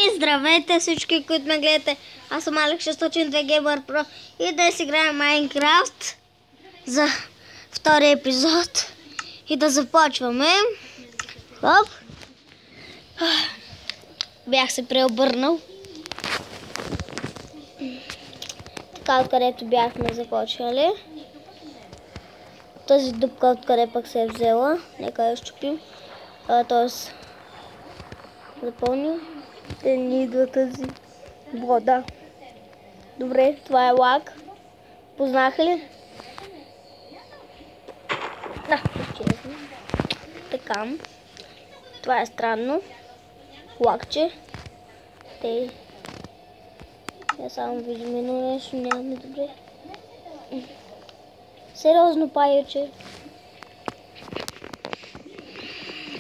И здравейте всички, които ме гледате. Аз съм Алекс 602 Gamer Pro и днес играем Майнкрафт за втори епизод. И да започваме. Хоп. Бях се преобърнал. Така, откъдето бяхме започнали. Тази дупка, откъде пък се е взела. Нека я щупим. Тоест запълним. Те ни идва тази вода. Добре, това е лак. Познаха ли? Да, изчезна. Така. Това е странно. Лакче. Те. Я само видим едно нещо, нямаме добре. Сериозно паюче.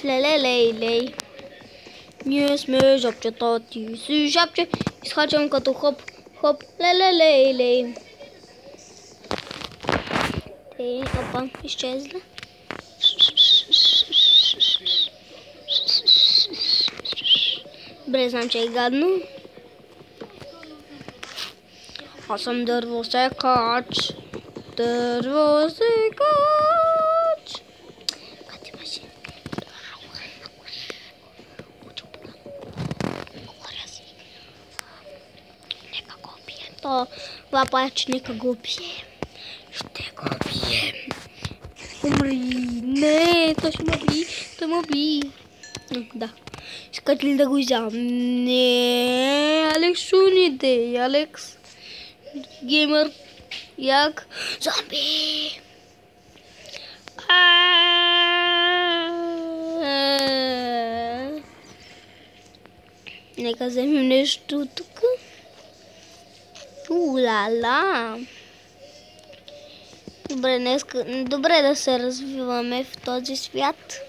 Лей. Ние сме жабчета, ти си жабче. Изхачам като хоп, лей. Опа, изчезла. Добре, знам, че е гадно. Аз съм дървосекач. Това пач, нека го бием. Ще го бием. Умри. Не, той ще ме би. Да. Искат ли да го вземам? Не, Алекс шуните. Алекс Геймър. Як зомби. Нека вземем нещо тук. Улала. Добре да се развиваме в този свят.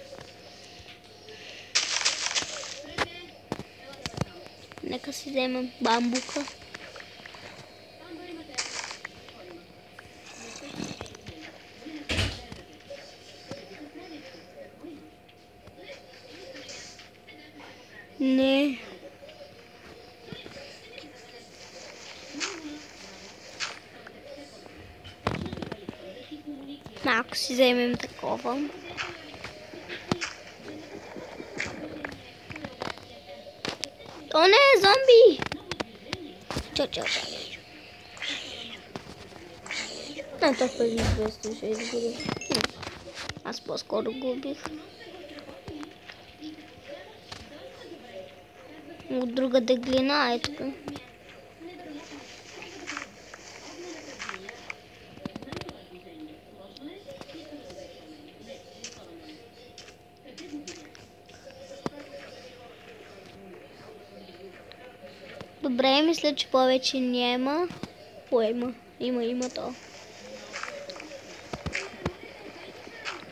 Нека си вземем бамбука. Не. Ако си вземем такова. О, не, зомби! Чао. Не, толкова известно ще изгубя. Аз по-скоро губих. От друга деглина е тук. Добре, мисля, че повече няма. Има то.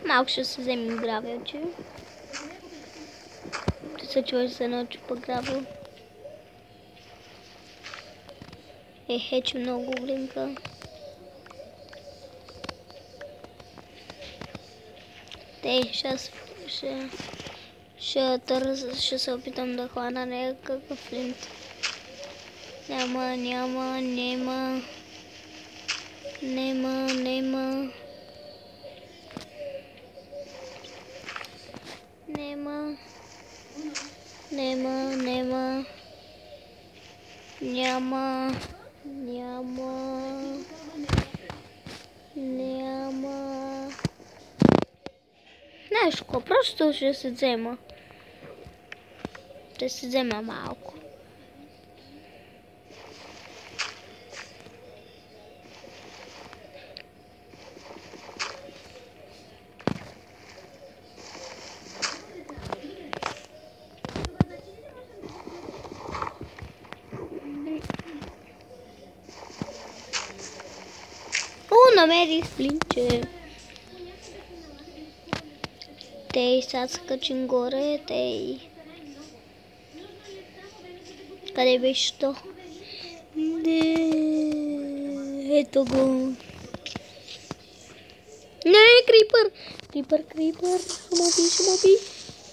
Малко ще се вземем гравелче. Ти се чува, че се научупа гравел. Че много глинка. Ще се опитам да хвана някакъв флинт. Няма. Нещо, просто ще се взема. Ще се взема малко. Намерих флинче. Сега се качим горе. Къде беше то? Ето го. Не, крипър. Ще ме уби.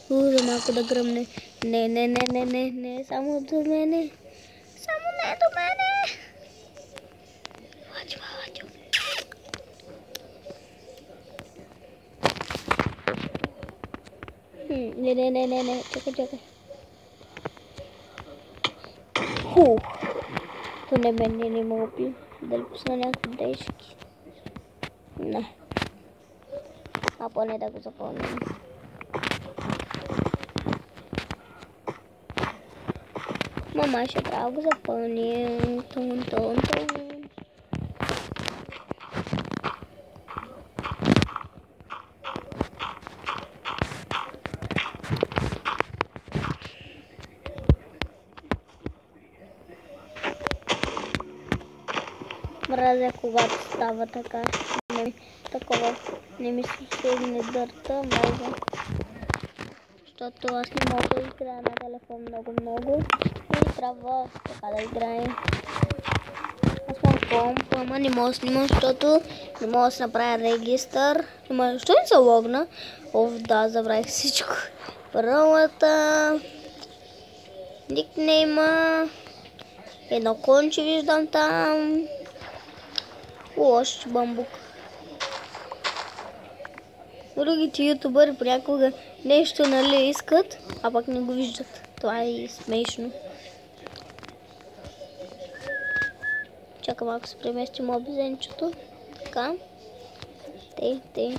За малко да гръмне. Не, само до мене. Само не до мене. Вадима. Не, чакай. Хух. То не мога пи. Дали пусна някакви дешки? Не. А поне да го запомним. Мама ще трябва да го запомним. Тун. Мразя, когато става така. Не ми се сегне дърта, мразя. Защото аз не мога да играя на телефон много. И трябва така да играя. Аз имам комп, ама не мога да снимам, защото не мога да се направя регистър. Защо не се логна? Да, забравих всичко. Първата. Никнейма. Едно конче виждам там. Лош бамбук. Другите ютубъри понякога нещо искат, а пък не го виждат. Това е смешно. Чакам малко се преместим обзенчето. Така. Тей.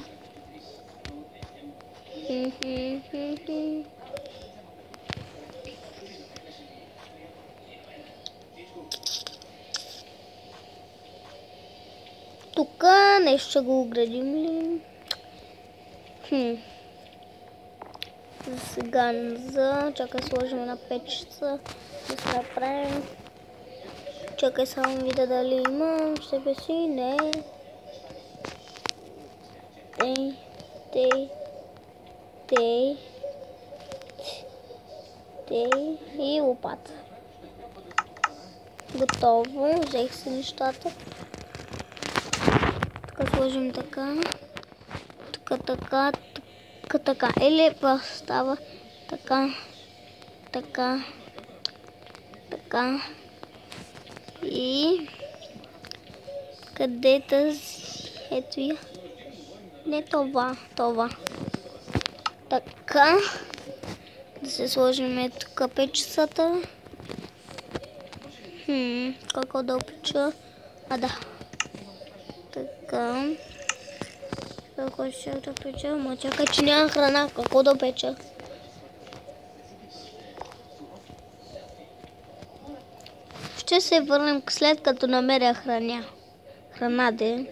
Тук нещо ще го оградим ли? За сега чакай сложим на печица да се направим. Чакай само видя дали има себе си. Не. Тей и лопата. Готово. Взех си нещата. Така сложим така. Така. Или става така. И къде ето я. Не това. Така. Да се сложим тук печицата. Какво да опеча? Да. Така. Какво ще да печа? Ма чакай, че няма храна. Какво да печа? Ще се върнем след като намеря храна. Храна де.